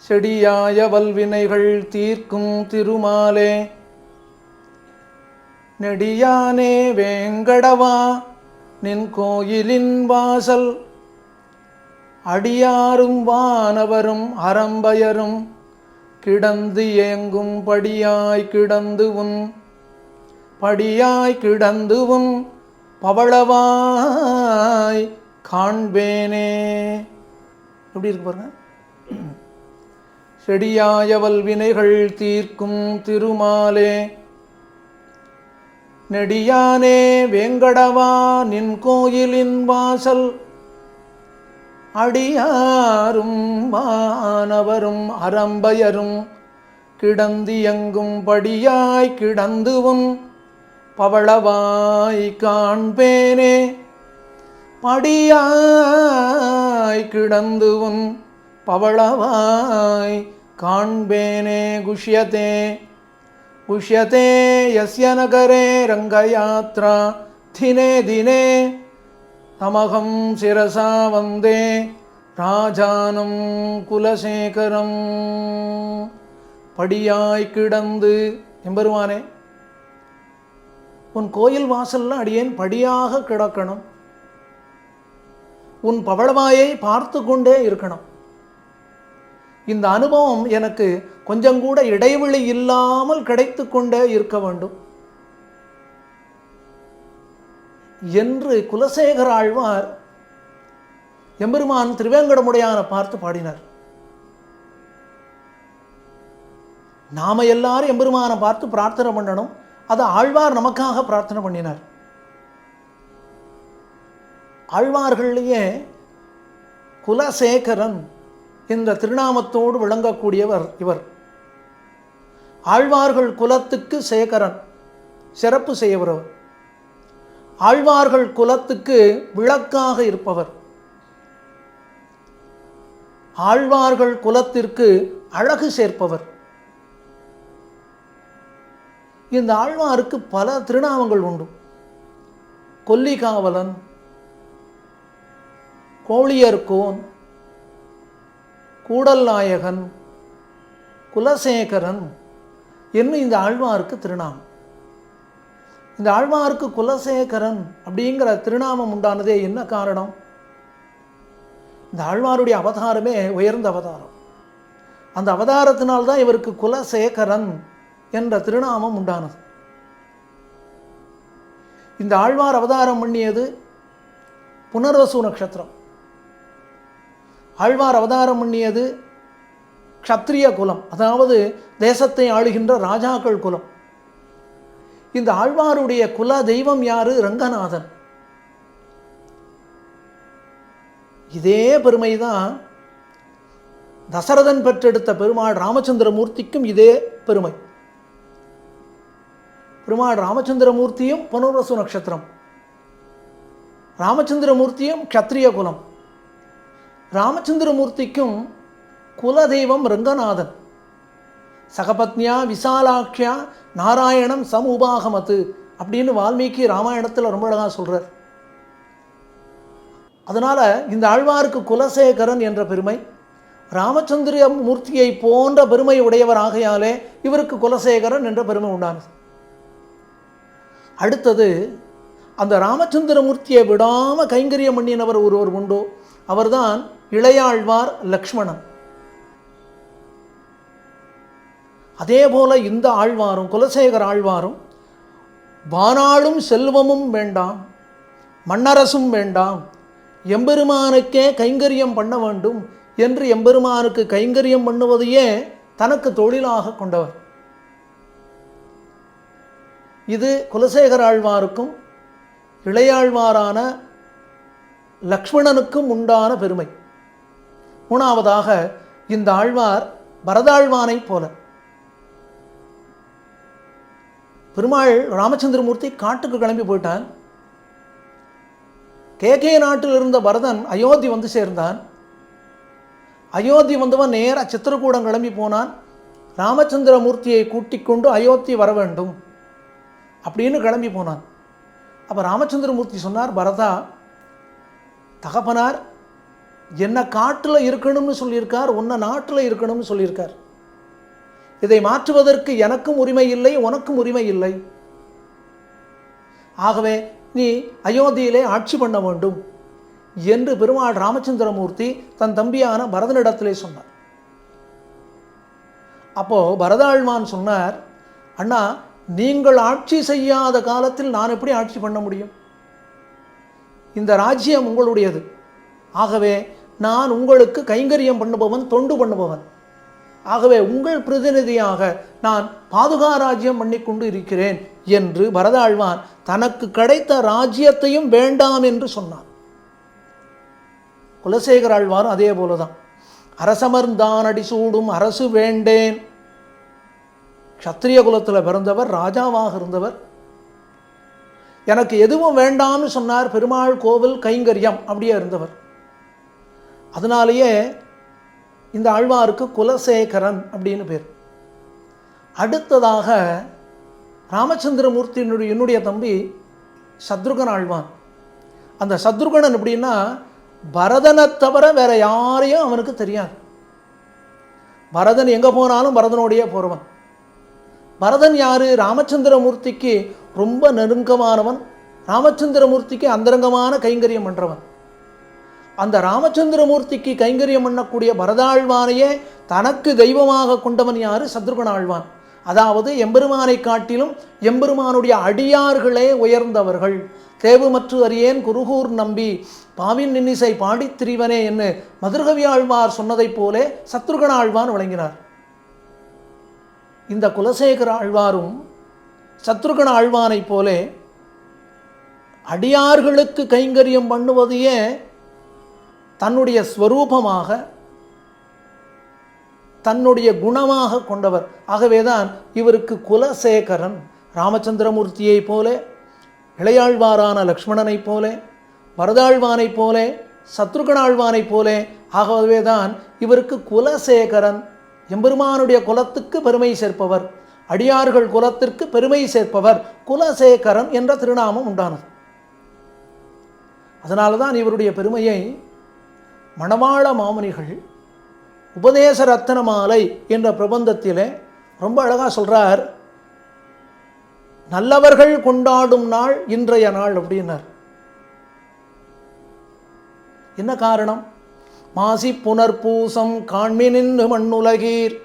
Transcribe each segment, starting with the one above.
செடியாய வல்வினைகள் தீர்க்கும் திருமாலே நெடியானே வேங்கடவா நின் கோயிலின் வாசல் அடியாரும் வானவரும் அரம்பயரும் கிடந்து ஏங்கும் படியாய் கிடந்து உன் பவளவாய் காண்பேனே. எப்படி இருக்கு பாருங்க. செடியாய வல்வினைகள் தீர்க்கும் திருமாலே நெடியானே வேங்கடவா நின் கோயிலின் வாசல் அடியாரும் வானவரும் அரம்பயரும் கிடந்து எங்கும் படியாய் கிடந்து உன் பவளவாய் காண்பேனே. படியாய் கிடந்து உன் பவளவாய் காண்பேனே. குஷ்யதே யஸ்ய நகரே ரங்கயாத்ரா தினே தினே தமகம் சிரசா வந்தே ராஜானம் குலசேகரம். படியாய் கிடந்து எம்பெருமானே உன் கோயில் வாசல்ல அடியேன் படியாக கிடக்கணும், உன் பவளவாயை பார்த்து கொண்டே இருக்கணும். இந்த அனுபவம் எனக்கு கொஞ்சம் கூட இடைவெளி இல்லாமல் கிடைத்து கொண்டே இருக்க வேண்டும் என்று குலசேகர ஆழ்வார் எம்பெருமான் திருவேங்கடமுடையான பார்த்து பாடினார். நாம எல்லாரும் எம்பெருமானை பார்த்து பிரார்த்தனை பண்ணணும். அது ஆழ்வார் நமக்காக பிரார்த்தனை பண்ணினார். ஆழ்வார்களையே குலசேகரன் என்ற திருநாமத்தோடு விளங்கக்கூடியவர் இவர். ஆழ்வார்கள் குலத்துக்கு சேகரன், சிறப்பு செய்யவர். ஆழ்வார்கள் குலத்துக்கு விளக்காக இருப்பவர். ஆழ்வார்கள் குலத்திற்கு அழகு சேர்ப்பவர். இந்த ஆழ்வாருக்கு பல திருநாமங்கள் உண்டு. கொல்லிகாவலன், கோழியர்கோன், கூடல் நாயகன், குலசேகரன் என்னும் இந்த ஆழ்வாருக்கு திருநாமம். இந்த ஆழ்வாருக்கு குலசேகரன் அப்படிங்கிற திருநாமம் உண்டானதே என்ன காரணம்? இந்த ஆழ்வாருடைய அவதாரமே உயர்ந்த அவதாரம். அந்த அவதாரத்தினால்தான் இவருக்கு குலசேகரன் என்ற திருநாமம் உண்டானது. இந்த ஆழ்வார் அவதாரம் பண்ணியது புனர்வசு நட்சத்திரம். ஆழ்வார் அவதாரம் பண்ணியது க்ஷத்ரிய குலம், அதாவது தேசத்தை ஆளுகின்ற ராஜாக்கள் குலம். இந்த ஆழ்வாருடைய குல தெய்வம் யாரு? ரங்கநாதன். இதே பெருமைதான் தசரதன் பெற்றெடுத்த பெருமாள் ராமச்சந்திரமூர்த்திக்கும் இதே பெருமை. பெருமாள் ராமச்சந்திரமூர்த்தியும் புனர்வசு நட்சத்திரம், ராமச்சந்திரமூர்த்தியும் க்ஷத்ரிய குலம். ராமச்சந்திரமூர்த்திக்கும் குலதெய்வம் ரங்கநாதன். சகபத்னியா விசாலாட்சியா நாராயணம் சமுபாகமத்து அப்படின்னு வால்மீகி ராமாயணத்தில் ரொம்ப அழகாக சொல்கிறார். அதனால் இந்த ஆழ்வாருக்கு குலசேகரன் என்ற பெருமை, ராமச்சந்திர மூர்த்தியை போன்ற பெருமை உடையவர் ஆகையாலே இவருக்கு குலசேகரன் என்ற பெருமை உண்டானது. அடுத்தது, அந்த ராமச்சந்திர மூர்த்தியை விடாமல் கைங்கரியம் பண்ணினவர் ஒருவர் உண்டோ, அவர்தான் இளையாழ்வார் லக்ஷ்மணன். அதே போல இந்த ஆழ்வாரும் குலசேகர ஆழ்வாரும் வானாளும் செல்வமும் வேண்டாம், மன்னரசும் வேண்டாம், எம்பெருமானுக்கே கைங்கரியம் பண்ண வேண்டும் என்று எம்பெருமானுக்கு கைங்கரியம் பண்ணுவதையே தனக்கு தொழிலாக கொண்டவர். இது குலசேகர ஆழ்வாருக்கும் இளையாழ்வாரான லக்ஷ்மணனுக்கும் உண்டான பெருமை. மூணாவதாக, இந்த ஆழ்வார் பரதாழ்வானை போல. பெருமாள் ராமச்சந்திரமூர்த்தி காட்டுக்கு கிளம்பி போயிட்டான். கேகே நாட்டில் இருந்த பரதன் அயோத்தி வந்து சேர்ந்தான். அயோத்தி வந்தவன் நேராக சித்திரக்கூடம் கிளம்பி போனான். ராமச்சந்திரமூர்த்தியை கூட்டிக் கொண்டு அயோத்தி வர வேண்டும் அப்படின்னு கிளம்பி போனான். அப்போ ராமச்சந்திரமூர்த்தி சொன்னார், பரதா, தகப்பனார் என்ன காட்டில் இருக்கணும்னு சொல்லியிருக்கார், உன்னை நாட்டில் இருக்கணும்னு சொல்லியிருக்கார். இதை மாற்றுவதற்கு எனக்கும் உரிமை இல்லை, உனக்கும் உரிமை இல்லை. ஆகவே நீ அயோத்தியிலே ஆட்சி பண்ண வேண்டும் என்று பெருமாள் ராமச்சந்திரமூர்த்தி தன் தம்பியான பரதனிடத்திலே சொன்னார். அப்போ பரதாழ்வான் சொன்னார், அண்ணா, நீங்கள் ஆட்சி செய்யாத காலத்தில் நான் எப்படி ஆட்சி பண்ண முடியும்? இந்த ராஜ்யம் உங்களுடையது. ஆகவே நான் உங்களுக்கு கைங்கரியம் பண்ணுபவன், தொண்டு பண்ணுபவன். ஆகவே உங்கள் பிரதிநிதியாக நான் பாதுகா ராஜ்யம் பண்ணிக்கொண்டு இருக்கிறேன் என்று பரதாழ்வான் தனக்கு கிடைத்த ராஜ்யத்தையும் வேண்டாம் என்று சொன்னான். குலசேகர ஆழ்வாரும் அதே போலதான், அரசமர்ந்தான் அடி சூடும் அரசு வேண்டேன். க்ஷத்திரிய குலத்தில் பிறந்தவர், ராஜாவாக இருந்தவர். எனக்கு எதுவும் வேண்டாம்னு சொன்னார். பெருமாள் கோவில் கைங்கரியம் அப்படியே இருந்தவர். அதனாலேயே இந்த ஆழ்வாருக்கு குலசேகரன் அப்படின்னு பேர். அடுத்ததாக ராமச்சந்திரமூர்த்தியினுடைய என்னுடைய தம்பி சத்ருகன் ஆழ்வான். அந்த சத்ருகனன் எப்படின்னா, பரதனை தவிர வேற யாரையும் அவனுக்கு தெரியாது. பரதன் எங்கே போனாலும் பரதனோடையே போகிறவன். பரதன் யார்? ராமச்சந்திரமூர்த்திக்கு ரொம்ப நெருக்கமானவன், ராமச்சந்திரமூர்த்திக்கு அந்தரங்கமான கைங்கரியம் பண்ணுறவன். அந்த ராமச்சந்திரமூர்த்திக்கு கைங்கரியம் பண்ணக்கூடிய பரதாழ்வானையே தனக்கு தெய்வமாக கொண்டவன் யார்? சத்ருகன் ஆழ்வான். அதாவது எம்பெருமானை காட்டிலும் எம்பெருமானுடைய அடியார்களே உயர்ந்தவர்கள். தேவு மற்று அறியேன் குருகூர் நம்பி பாவின் நின்னிசை பாடித் திரிவனே என்று மதுரகவி ஆழ்வார் சொன்னதைப் போலே சத்ருகன் ஆழ்வான் விளங்கினார். இந்த குலசேகர ஆழ்வாரும் சத்ருகன் ஆழ்வானைப் போலே அடியார்களுக்கு கைங்கரியம் பண்ணுவதையே தன்னுடைய ஸ்வரூபமாக, தன்னுடைய குணமாக கொண்டவர். ஆகவேதான் இவருக்கு குலசேகரன். ராமச்சந்திரமூர்த்தியை போலே, இளையாழ்வாரான லக்ஷ்மணனைப் போலே, பரதாழ்வானைப் போலே, சத்ருகனாழ்வானைப் போலே, ஆகவேதான் இவருக்கு குலசேகரன். எம்பெருமானுடைய குலத்துக்கு பெருமை சேர்ப்பவர், அடியார்கள் குலத்திற்கு பெருமை சேர்ப்பவர் குலசேகரன் என்ற திருநாமம் உண்டானது. அதனால தான் இவருடைய பெருமையை மணவாள மாமுனிகள் உபதேச ரத்தன மாலை என்ற பிரபந்தத்திலே ரொம்ப அழகாக சொல்கிறார். நல்லவர்கள் கொண்டாடும் நாள் இன்றைய நாள் அப்படின்னார். என்ன காரணம்? மாசி புனர்பூசம் காண்மினின்று மண்ணுலகீர்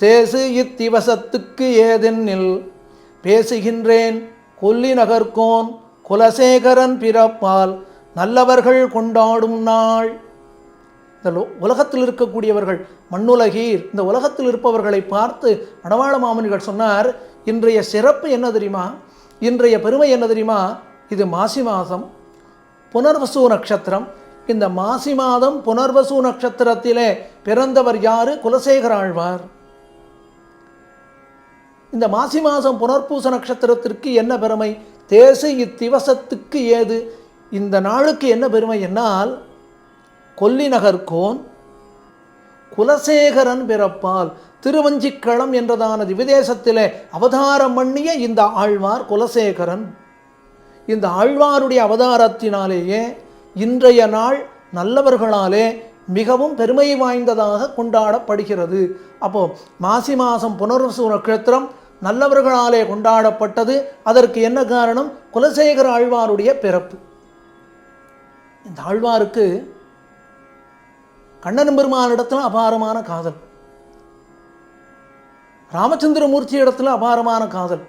தேசு இத்திவசத்துக்கு ஏதென்னில் பேசுகின்றேன் கொல்லி நகர்கோன் குலசேகரன் பிறப்பால் நல்லவர்கள் கொண்டாடும் நாள். இந்த உலகத்தில் இருக்கக்கூடியவர்கள், மண்ணுலகீர், இந்த உலகத்தில் இருப்பவர்களை பார்த்து மணவாள மாமுனிகள் சொன்னார், இன்றைய சிறப்பு என்ன தெரியுமா? இன்றைய பெருமை என்ன தெரியுமா? இது மாசி மாதம், புனர்வசு நட்சத்திரம். இந்த மாசி மாதம் புனர்வசு நட்சத்திரத்திலே பிறந்தவர் யாரு? குலசேகர ஆழ்வார். இந்த மாசி மாதம் புனர்பூச நட்சத்திரத்திற்கு என்ன பெருமை? தேசு இத்திவசத்துக்கு ஏது, இந்த நாளுக்கு என்ன பெருமை என்னால், கொல்லி நகர்கோன் குலசேகரன் பிறப்பால், திருவஞ்சிக்களம் என்றதான திவிதேசத்திலே அவதாரம் பண்ணிய இந்த ஆழ்வார் குலசேகரன். இந்த ஆழ்வாருடைய அவதாரத்தினாலேயே இன்றைய நாள் நல்லவர்களாலே மிகவும் பெருமை வாய்ந்ததாக கொண்டாடப்படுகிறது. அப்போ மாசி மாதம் புனர்வசு நட்சத்திரம் நல்லவர்களாலே கொண்டாடப்பட்டது. அதற்கு என்ன காரணம்? குலசேகர ஆழ்வாருடைய பிறப்பு. இந்த ஆழ்வாருக்கு கண்ணன் பெருமானிடத்தில் அபாரமான காதல், ராமச்சந்திரமூர்த்தி இடத்துல அபாரமான காதல்.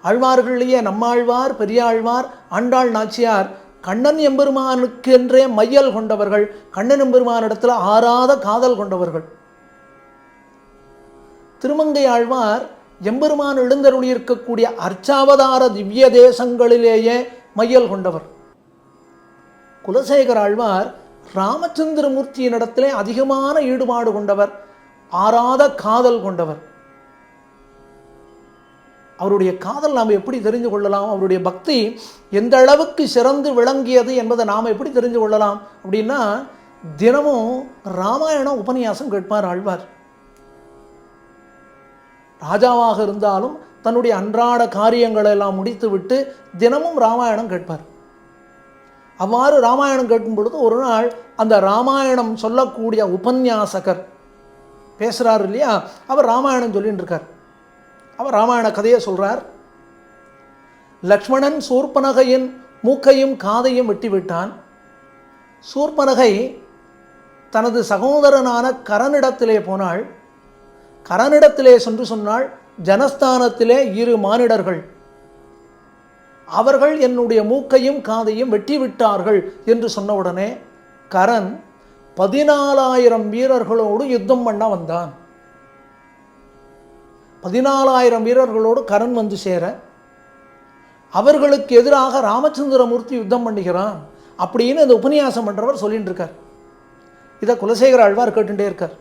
ஆழ்வார்களிலேயே நம்மாழ்வார், பெரியாழ்வார், ஆண்டாள் நாச்சியார் கண்ணன் எம்பெருமானுக்கு என்றே மையல் கொண்டவர்கள், கண்ணன் எம்பெருமானிடத்தில் ஆறாத காதல் கொண்டவர்கள். திருமங்கை ஆழ்வார் எம்பெருமான் எழுந்தருளி இருக்கக்கூடிய அர்ச்சாவதார திவ்ய தேசங்களிலேயே மையல் கொண்டவர். குலசேகர ஆழ்வார் ராமச்சந்திரமூர்த்தியினிடத்திலே அதிகமான ஈடுபாடு கொண்டவர், ஆறாத காதல் கொண்டவர். அவருடைய காதல் நாம் எப்படி தெரிந்து கொள்ளலாம்? அவருடைய பக்தி எந்த அளவுக்கு சிறந்து விளங்கியது என்பதை நாம் எப்படி தெரிந்து கொள்ளலாம் அப்படின்னா, தினமும் ராமாயணம் உபன்யாசம் கேட்பார் ஆழ்வார். ராஜாவாக இருந்தாலும் தன்னுடைய அன்றாட காரியங்களை எல்லாம் முடித்துவிட்டு தினமும் ராமாயணம் கேட்பார். அவ்வாறு ராமாயணம் கேட்கும் பொழுது ஒரு நாள் அந்த ராமாயணம் சொல்லக்கூடிய உபன்யாசகர் பேசுகிறார் இல்லையா, அவர் ராமாயணம் சொல்லின்னு இருக்கார். அவர் ராமாயண கதையை சொல்கிறார். லக்ஷ்மணன் சூர்பனகையின் மூக்கையும் காதையும் வெட்டிவிட்டான். சூர்பனகை தனது சகோதரனான கரனிடத்திலே போனாள். கரனிடத்திலே சென்று சொன்னாள், ஜனஸ்தானத்திலே 2 மானிடர்கள், அவர்கள் என்னுடைய மூக்கையும் காதையும் வெட்டிவிட்டார்கள் என்று சொன்னவுடனே கரன் 14,000 வீரர்களோடு யுத்தம் பண்ண வந்தான். 14,000 வீரர்களோடு கரன் வந்து சேர அவர்களுக்கு எதிராக ராமச்சந்திரமூர்த்தி யுத்தம் பண்ணுகிறான் அப்படின்னு இந்த உபன்யாசம் பண்ணுறவர் சொல்லிட்டு இருக்கார். இதை குலசேகர ஆழ்வார் கேட்டுட்டே இருக்கார்.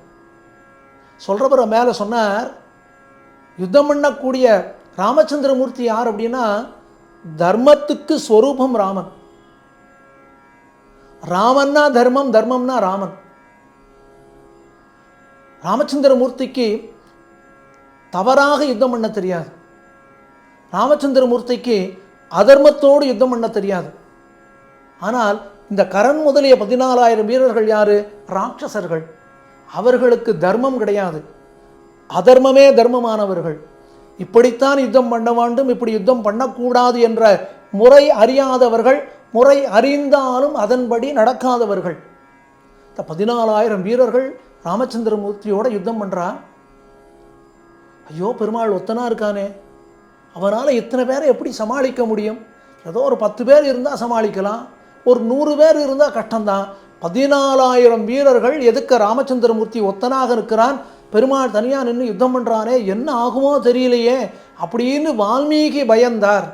சொல்கிறவரை மேலே சொன்னார், யுத்தம் பண்ணக்கூடிய ராமச்சந்திரமூர்த்தி யார் அப்படின்னா தர்மத்துக்கு ஸ்வரூபம் ராமன். ராமன்னா தர்மம், தர்மம்னா ராமன். ராமச்சந்திரமூர்த்திக்கு தவறாக யுத்தம் பண்ண தெரியாது. ராமச்சந்திரமூர்த்திக்கு அதர்மத்தோடு யுத்தம் பண்ண தெரியாது. ஆனால் இந்த கரன் முதலிய 14,000 வீரர்கள் யாரு? ராட்சசர்கள். அவர்களுக்கு தர்மம் கிடையாது, அதர்மமே தர்மமானவர்கள். இப்படித்தான் யுத்தம் பண்ண வேண்டும், இப்படி யுத்தம் பண்ணக்கூடாது என்ற முறை அறியாதவர்கள், முறை அறிந்தாலும் அதன்படி நடக்காதவர்கள். இந்த 14,000 வீரர்கள் ராமச்சந்திரமூர்த்தியோட யுத்தம் பண்ணுறா. ஐயோ, பெருமாள் ஒத்தனா இருக்கானே, அவனால் இத்தனை பேரை எப்படி சமாளிக்க முடியும்? ஏதோ ஒரு 10 பேர் இருந்தால் சமாளிக்கலாம், ஒரு 100 பேர் இருந்தால் கஷ்டம்தான். 14,000 வீரர்கள் எதுக்க ராமச்சந்திரமூர்த்தி ஒத்தனாக இருக்கிறான், பெருமாள் தனியாக நின்று யுத்தம் பண்ணுறானே, என்ன ஆகுமோ தெரியலையே அப்படின்னு வால்மீகி பயந்தார்.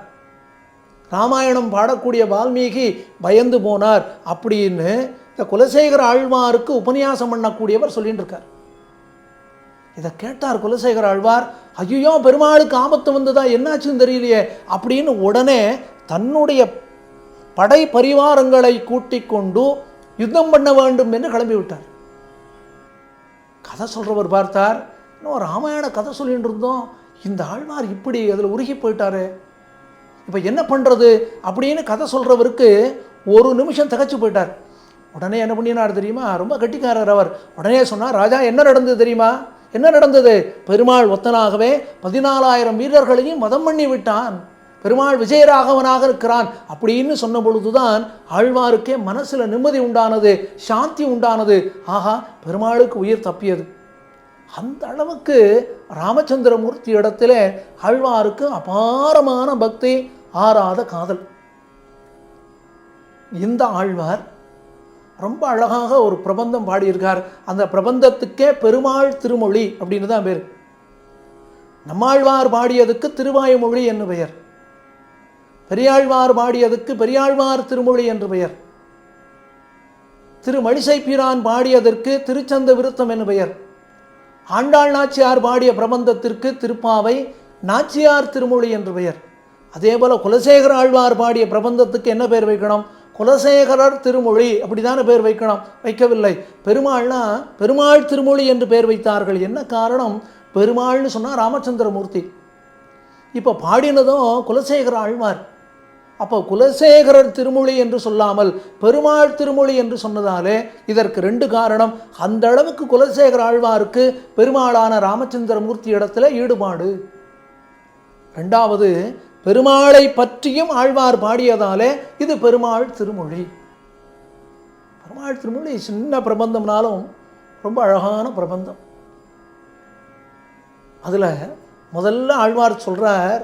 ராமாயணம் பாடக்கூடிய வால்மீகி பயந்து போனார் அப்படின்னு இந்த குலசேகர ஆழ்வாருக்கு உபன்யாசம் பண்ணக்கூடியவர் சொல்லிட்டு இருக்கார். இதை கேட்டார் குலசேகர ஆழ்வார். ஐயோ, பெருமாளுக்கு ஆபத்து வந்ததா, என்னாச்சுன்னு தெரியலையே அப்படின்னு உடனே தன்னுடைய படை பரிவாரங்களை கூட்டிக் கொண்டு யுத்தம் பண்ண வேண்டும் என்று கிளம்பி விட்டார். கதை சொல்றவர் பார்த்தார், இன்னும் ராமாயண கதை சொல்லிட்டு இருந்தோம், இந்த ஆழ்வார் இப்படி அதில் உருகி போயிட்டாரு, இப்போ என்ன பண்ணுறது அப்படின்னு கதை சொல்கிறவருக்கு ஒரு நிமிஷம் திகச்சு போயிட்டார். உடனே என்ன பண்ணினார் தெரியுமா? ரொம்ப கட்டிக்காரர் அவர். உடனே சொன்னார், ராஜா என்ன நடந்தது தெரியுமா? என்ன நடந்தது? பெருமாள் ஒத்தனாகவே 14,000 வீரர்களையும் மதம் பண்ணி விட்டான், பெருமாள் விஜயராகவனாக இருக்கிறான் அப்படின்னு சொன்ன பொழுதுதான் ஆழ்வாருக்கே மனசில் நிம்மதி உண்டானது, சாந்தி உண்டானது. ஆஹா, பெருமாளுக்கு உயிர் தப்பியது. அந்த அளவுக்கு ராமச்சந்திரமூர்த்தி இடத்திலே ஆழ்வாருக்கு அபாரமான பக்தி, ஆறாத காதல். இந்த ஆழ்வார் ரொம்ப அழகாக ஒரு பிரபந்தம் பாடியிருக்கார். அந்த பிரபந்தத்துக்கே பெருமாள் திருமொழி அப்படின்னு தான் பேர். நம்மாழ்வார் பாடியதுக்கு திருவாய்மொழி என்று பெயர், பெரியாழ்வார் பாடியதுக்கு பெரியாழ்வார் திருமொழி என்று பெயர், திருமழிசைப்பிரான் பாடியதற்கு திருச்சந்த விருத்தம் என்று பெயர், ஆண்டாள் நாச்சியார் பாடிய பிரபந்தத்திற்கு திருப்பாவை நாச்சியார் திருமொழி என்று பெயர். அதே போல குலசேகர ஆழ்வார் பாடிய பிரபந்தத்துக்கு என்ன பேர் வைக்கணும்? குலசேகரர் திருமொழி அப்படிதான பேர் வைக்கணும், வைக்கவில்லை. பெருமாள்னா பெருமாள் திருமொழி என்று பேர் வைத்தார்கள். என்ன காரணம்? பெருமாள்னு சொன்னால் ராமச்சந்திரமூர்த்தி. இப்போ பாடினதும் குலசேகர ஆழ்வார். அப்போ குலசேகரர் திருமொழி என்று சொல்லாமல் பெருமாள் திருமொழி என்று சொன்னதாலே இதற்கு 2 காரணம். அந்த அளவுக்கு குலசேகர ஆழ்வாருக்கு பெருமாளான ராமச்சந்திரமூர்த்தி இடத்துல ஈடுபாடு. 2வது, பெருமாளை பற்றியும் ஆழ்வார் பாடியதாலே இது பெருமாள் திருமொழி. பெருமாள் திருமொழி சின்ன பிரபந்தம்னாலும் ரொம்ப அழகான பிரபந்தம். அதில் முதல்ல ஆழ்வார் சொல்கிறார்,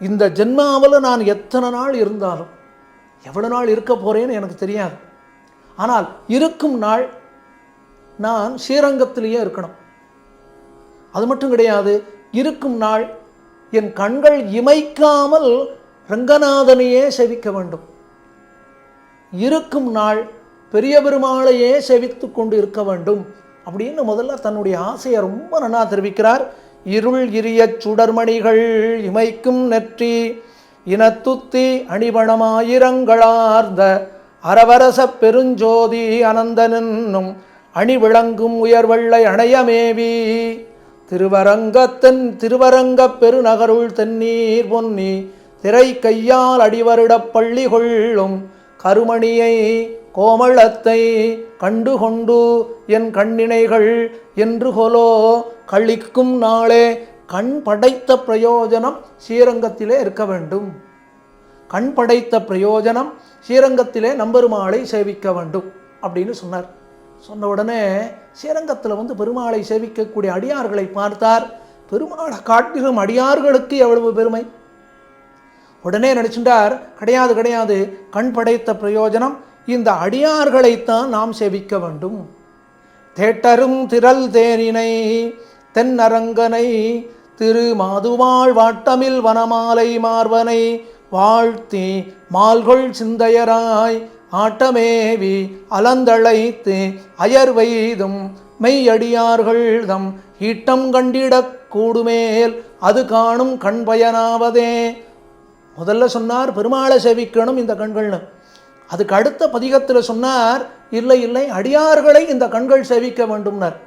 இந்த ஜென்மாவில் நான் எத்தனை நாள் இருந்தாலும், எவ்வளோ நாள் இருக்க போகிறேன்னு எனக்கு தெரியாது, ஆனால் இருக்கும் நாள் நான் ஸ்ரீரங்கத்திலேயே இருக்கணும். அது மட்டும் கிடையாது, இருக்கும் நாள் என் கண்கள் இமைக்காமல் ரங்கநாதனையே செவிக்க வேண்டும், இருக்கும் நாள் பெரிய பெருமாளையே செவித்து கொண்டு இருக்க வேண்டும் அப்படின்னு முதல்ல தன்னுடைய ஆசையை ரொம்ப நன்னா தெரிவிக்கிறார். இருள் இரிய சுடர்மணிகள் இமைக்கும் நெற்றி இனத்துத்தி அணிபணமாயிரங்களார்ந்த அரவரச பெருஞ்சோதி அனந்தனும் அணிவிளங்கும் உயர்வெள்ளை அணையமேவி திருவரங்க பெருநகருள் தென்னீர் பொன்னி திரை கையால் அடிவருடப் பள்ளி கொள்ளும் கருமணியை கோமளத்தை கண்டுகொண்டு என் கண்ணினைகள் என்று கொலோ கழிக்கும் நாளே. கண் படைத்த பிரயோஜனம் ஸ்ரீரங்கத்திலே இருக்க வேண்டும். கண் படைத்த பிரயோஜனம் ஸ்ரீரங்கத்திலே நம்பெருமாளை சேவிக்க வேண்டும் அப்படின்னு சொன்னார். சொன்ன உடனே ஸ்ரீரங்கத்தில் பெருமாளை சேவிக்கக்கூடிய அடியார்களை பார்த்தார். பெருமாளை காட்டிலும் அடியார்களுக்கு எவ்வளவு பெருமை. உடனே நினைச்சுட்டார், கிடையாது கிடையாது, கண் படைத்த பிரயோஜனம் இந்த அடியார்களைத்தான் நாம் சேவிக்க வேண்டும். தேட்டரும் திரள் தேனினை தென்னரங்கனை திரு மாதுவாள் வாட்டமில் வனமாலை மார்வனை வாழ்த்தி மால்கொள் சிந்தையராய் ஆட்டமேவி அலந்தழைத்து அயர்வெய்தும் மெய்யடியார்கள் தம் ஈட்டம் கண்டிடக் கூடுமேல் அது காணும் கண் பயனாவதே. முதல்ல சொன்னார் பெருமாளை சேவிக்கணும் இந்த கண்கள்னு. அதுக்கு அடுத்த பதிகத்தில் சொன்னார் இல்லை இல்லை அடியார்களை இந்த கண்கள் சேவிக்க வேண்டும்னார்.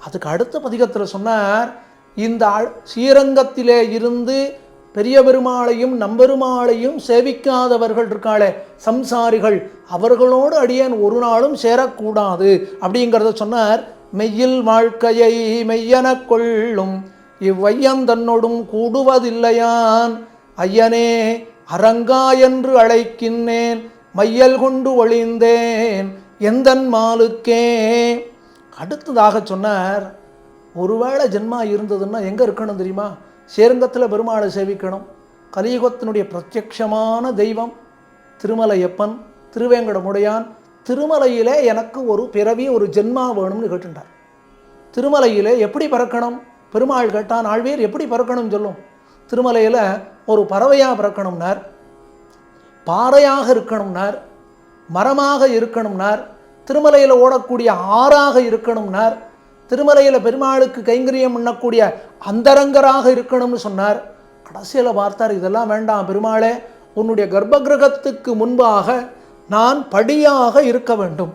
அதுக்கு அடுத்த பதிகத்தில் சொன்னார் இந்த ஸ்ரீரங்கத்திலே இருந்து பெரிய பெருமாளையும் நம்பெருமாளையும் சேவிக்காதவர்கள் இருக்காளே சம்சாரிகள், அவர்களோடு அடியேன் ஒரு நாளும் சேரக்கூடாது அப்படிங்கிறத சொன்னார். மெய்யில் வாழ்க்கையை மெய்யென கொள்ளும் இவ்வையந்தன்னோடும் கூடுவதில்லையான் ஐயனே அரங்கா என்று அழைக்கின்றேன் மையல் கொண்டு ஒளிந்தேன் எந்தன் மாலுக்கே. அடுத்ததாக சொன்னார், ஒருவேளை ஜென்மா இருந்ததுன்னா எங்கே இருக்கணும் தெரியுமா? ஸ்ரீரங்கத்தில் பெருமாளை சேவிக்கணும். கலியுகத்தினுடைய பிரத்யக்ஷமான தெய்வம் திருமலையப்பன், திருவேங்கடமுடையான். திருமலையிலே எனக்கு ஒரு பிறவி ஒரு ஜென்மா வேணும்னு கேட்டுட்டார். திருமலையிலே எப்படி பறக்கணும்? பெருமாள் கேட்டான், ஆழ்வீர் எப்படி பறக்கணும் சொல்லும். திருமலையில் ஒரு பறவையாக பிறக்கணும்னார், பாறையாக இருக்கணும்னார், மரமாக இருக்கணும்னார், திருமலையில் ஓடக்கூடிய ஆறாக இருக்கணும்னார், திருமலையில் பெருமாளுக்கு கைங்கரியம் பண்ணக்கூடிய அந்தரங்கராக இருக்கணும்னு சொன்னார். கடைசியில் பார்த்தார், இதெல்லாம் வேண்டாம் பெருமாளே, உன்னுடைய கர்ப்பகிரகத்துக்கு முன்பாக நான் படியாக இருக்க வேண்டும்.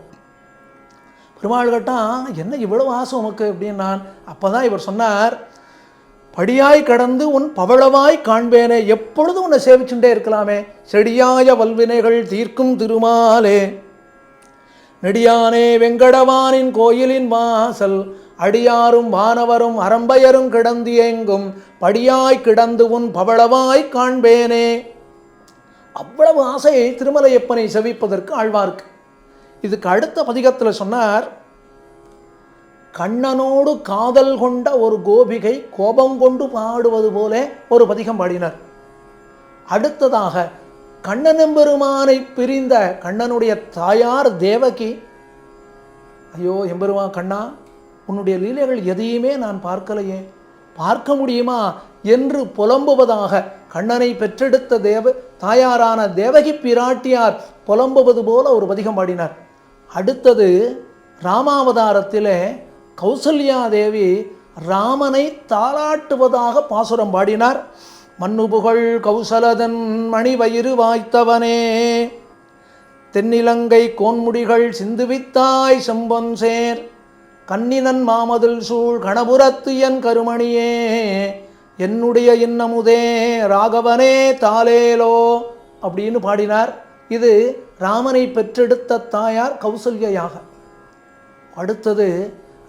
பெருமாள் கேட்டான், என்ன இவ்வளவு ஆசை உமக்கு அப்படின்னு. நான் அப்போ தான் இவர் சொன்னார், படியாய் கடந்து உன் பவளவாய் காண்பேனே, எப்பொழுதும் உன்னை சேவிச்சுட்டே இருக்கலாமே. செடியாய வல்வினைகள் தீர்க்கும் திருமாலே நெடியானே வெங்கடவானின் கோயிலின் வாசல் அடியாரும் வானவரும் அரம்பயரும் கிடந்து எங்கும் படியாய் கிடந்து உன் பவளவாய் காண்பேனே. அவ்வளவு ஆசையை திருமலையப்பனை செவிப்பதற்கு ஆழ்வார்க்கு. இதுக்கு அடுத்த பதிகத்தில் சொன்னார், கண்ணனோடு காதல் கொண்ட ஒரு கோபிகை கோபம் கொண்டு பாடுவது போல ஒரு பதிகம் பாடினார். அடுத்ததாக கண்ணனெம்பெருமானை பிரிந்த கண்ணனுடைய தாயார் தேவகி, ஐயோ எம்பெருமான் கண்ணா, உன்னுடைய லீலைகள் எதையுமே நான் பார்க்கலையே, பார்க்க முடியுமா என்று புலம்புவதாக கண்ணனை பெற்றெடுத்த தாயாரான தேவகி பிராட்டியார் புலம்புவது போல ஒரு பதிகம் பாடினார். அடுத்தது ராமாவதாரத்திலே கௌசல்யா தேவி ராமனை தாளாட்டுவதாக பாசுரம் பாடினார். மன்னுபுகழ் கௌசலதன் மணிவயிறு வாய்த்தவனே தென்னிலங்கை கோன்முடிகள் சிந்துவித்தாய் செம்பொன் சேர் கண்ணினன் மாமதில் சூழ் கணபுரத்து என் கருமணியே என்னுடைய இன்னமுதே ராகவனே தாலேலோ அப்படின்னு பாடினார். இது ராமனை பெற்றெடுத்த தாயார் கௌசல்யாக. அடுத்தது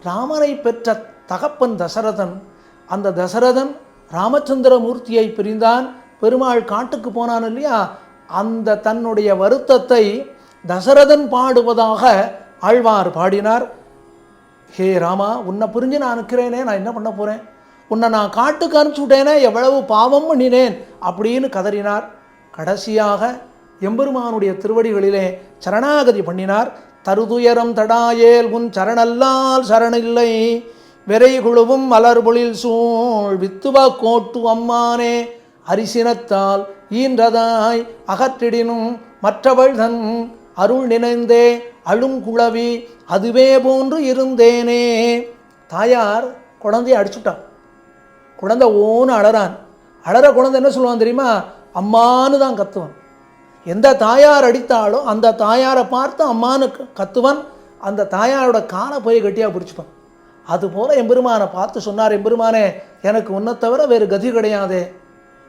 ராமனை பெற்ற தகப்பன் தசரதன். அந்த தசரதன் ராமச்சந்திரமூர்த்தியை பிரிந்தான். பெருமாள் காட்டுக்கு போனான் இல்லையா, அந்த தன்னுடைய வருத்தத்தை தசரதன் பாடுவதாக ஆழ்வார் பாடினார். ஹே ராமா, உன்னை புரிஞ்சு நான் இருக்கிறேனே, நான் என்ன பண்ண போகிறேன், உன்னை நான் காட்டுக்கு அனுப்பிச்சு விட்டேனே, எவ்வளவு பாவம் பண்ணினேன் அப்படின்னு கதறினார். கடைசியாக எம்பெருமானுடைய திருவடிகளிலே சரணாகதி பண்ணினார். தருதுயரம் தடாயேல் உன் சரணல்லால் சரணில்லை விரை குழுவும் மலர்பொழில் சூழ் வித்துவ கோட்டு அம்மானே அரிசினத்தால் ஈன்றதாய் அகற்றிடினும் மற்றவள் தன் அருள் நினைந்தே அழுங்குழவி அதுவே போன்று இருந்தேனே. தாயார் குழந்தைய அடிச்சுட்டான். குழந்தை ஓன்னு அழறான். அழற குழந்தை என்ன சொல்லுவான் தெரியுமா? அம்மானு தான் கத்துவான். எந்த தாயார் அடித்தாலோ அந்த தாயாரை பார்த்து அம்மானு கத்துவன். அந்த தாயாரோட காலை போய் கட்டியாக பிடிச்சிப்பான். அதுபோல் எம்பெருமானை பார்த்து சொன்னார், எம்பெருமானே, எனக்கு உன்னை தவிர வேறு கதி கிடையாதே,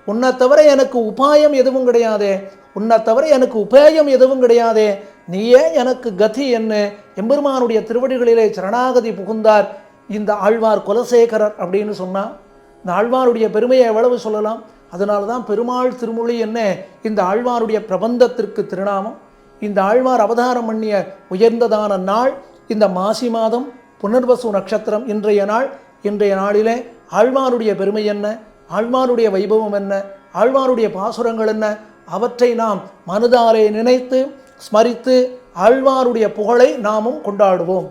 உன்னை தவிர எனக்கு உபாயம் எதுவும் கிடையாதே, உன்னை தவிர எனக்கு உபேயம் எதுவும் கிடையாதே, நீயே எனக்கு கதி என்ன எம்பெருமானுடைய திருவடிகளிலே சரணாகதி புகுந்தார் இந்த ஆழ்வார் குலசேகரர் அப்படின்னு சொன்னால் இந்த ஆழ்வாருடைய பெருமையை எவ்வளவு சொல்லலாம். அதனால தான் பெருமாள் திருமொழி என்ன இந்த ஆழ்வாருடைய பிரபந்தத்திற்கு திருநாமம். இந்த ஆழ்வார் அவதாரம் பண்ணிய உயர்ந்ததான நாள் இந்த மாசி மாதம் புனர்வசு நட்சத்திரம் இன்றைய நாள். இன்றைய நாளிலே ஆழ்வாருடைய பெருமை என்ன, ஆழ்வாருடைய வைபவம் என்ன, ஆழ்வாருடைய பாசுரங்கள் என்ன, அவற்றை நாம் மனதாலே நினைத்து ஸ்மரித்து ஆழ்வாருடைய புகழை நாமும் கொண்டாடுவோம்.